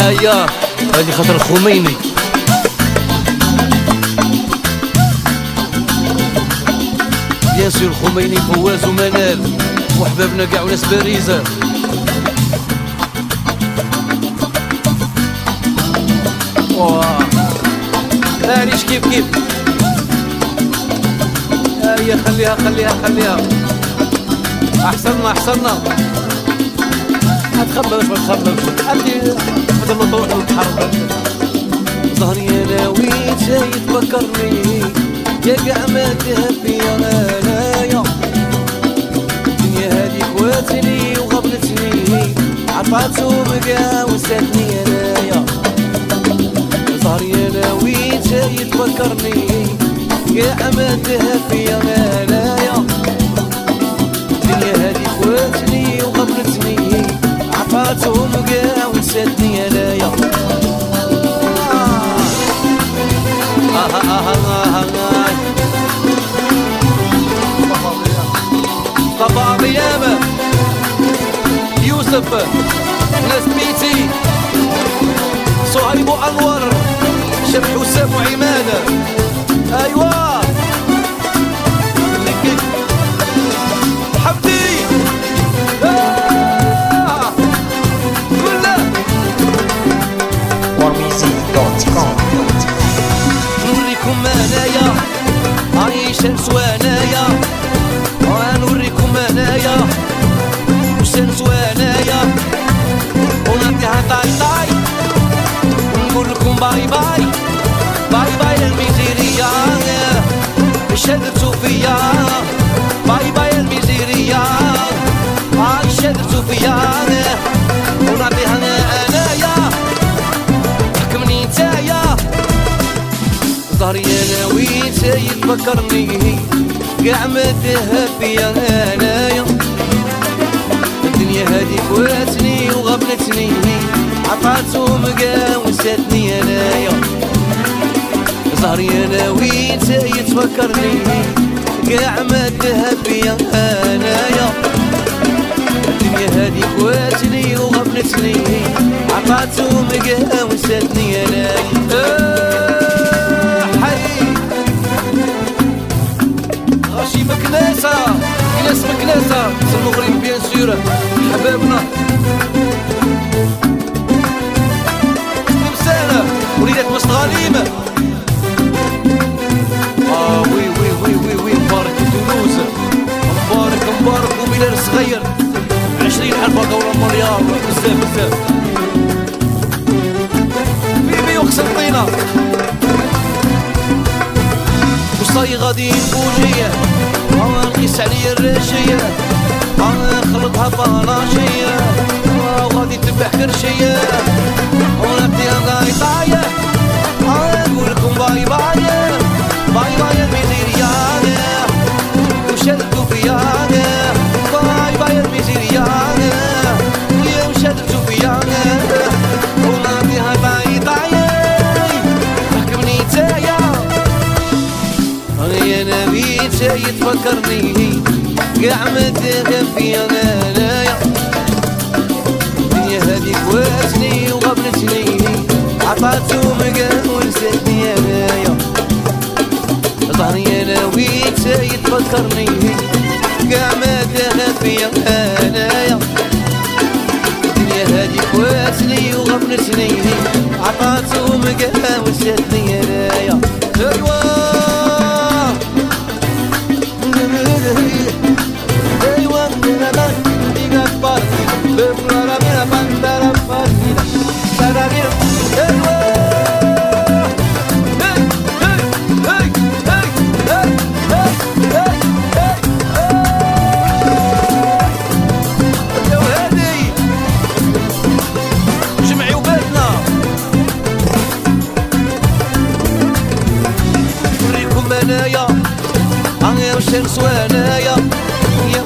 ايا هذه خاطر الخميني. بيان سور الخميني فواز ومنال وحبابنا كاع وناس باريزة. معليش كيف كيف. هيا خليها احسننا ما تخممش هذا الموضوع البحر. ظهري انا وين جاي تفكرني يا كاع ما تهب فيا انايا. الدنيا هادي كواتني وغبنتني عطاتهم كاع وساتني انايا. ظهري انا وين جاي تفكرني كاع ما تهب فيا انايا. الدنيا هادي كواتني وغبنتني عطاتهم كاع وساتني انايا. طبع غيابة يوسف ناس بيتي صهيب وأنور شبح حسام وعمادة. أيوة حمدي كله warmusic.com. نوريكم انايا عايش سوانايا. نوريكم انايا وشمس وانايا ونعطيها طاي ونقول لكم باي باي باي باي للميزيرية شدتو فيا. باي باي للميزيرية شدتو فيا ونعطيها انايا. حكمني نتايا ظهري انا وين جاي تفكرني كاع ما تهب فيا انايا. الدنيا هادي كواتني وغبنتني عطاتهم كاع وساتني انايا. ظهري انا وين جاي تفكرني كاع ما تهب فيا انايا. الدنيا هادي كواتني وغبنتني عطاتهم كاع وساتني انايا. غاشي مكناسة ناس مكناسة في المغرب بيان سور حبابنا تمسانة وليدات مستغاليم. وي وي وي وي وي مبارك تونس مبارك وبلال صغير 20,000 دورة مليار بزاف بيبي وقسنطينة وصاي غادي بوجية نقيس عليا الراشية نخلطها باناشية وغادي تبع كرشية ونبديها غايطاية نقولكم باي باي باي باي الميزيرية وشدتو فيا. باي باي الميزيرية وشدتو فيا ونبديها غايطاية. حكمني نتايا يا نبي جاي تفكرني كاع ما تهب فيا انايا. الدنيا هادي كواتني وغبنتني عطاتهم كاع ونسيتني انايا. ظهري انا وين جاي تفكرني كاع ما تهب فيا انايا. الدنيا هادي كواتني وغبنتني عطاتهم كاع ونسيتني انايا. ايوا الشمس وانايا يا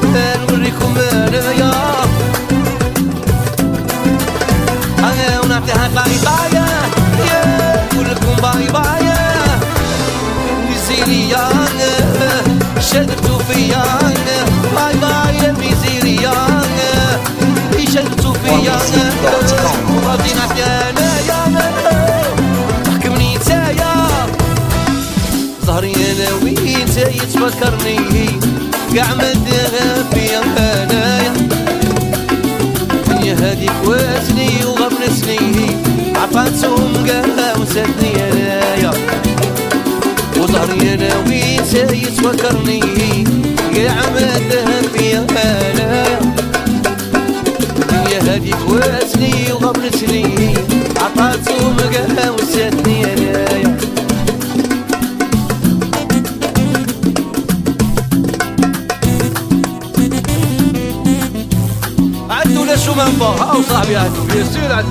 نوريكم انايا. انا ونعطيها طايطايا نقول لكم باي باي ميزيريا شدتو فيا. باي باي ميزيريا شدتو فيا غادي نعطيها يتفكرني قاع مدها فيا هنايا الدنيا هاديك واسني وغبنتني عطاتهم قاها وساتني انايا وظهري انا وين يتفكرني قاع مدها فيا هنايا الدنيا هاديك واسني وغبنتني عطاتهم قاها وساتني انايا عدو لا شو منبا هاو صاحبي عدو بيسير عدو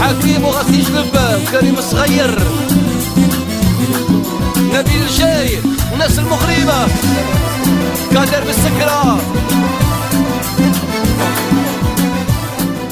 حكيم وغسيش لباب كريم الصغير نبيل الجاي والناس المغربة قادر بالسكرة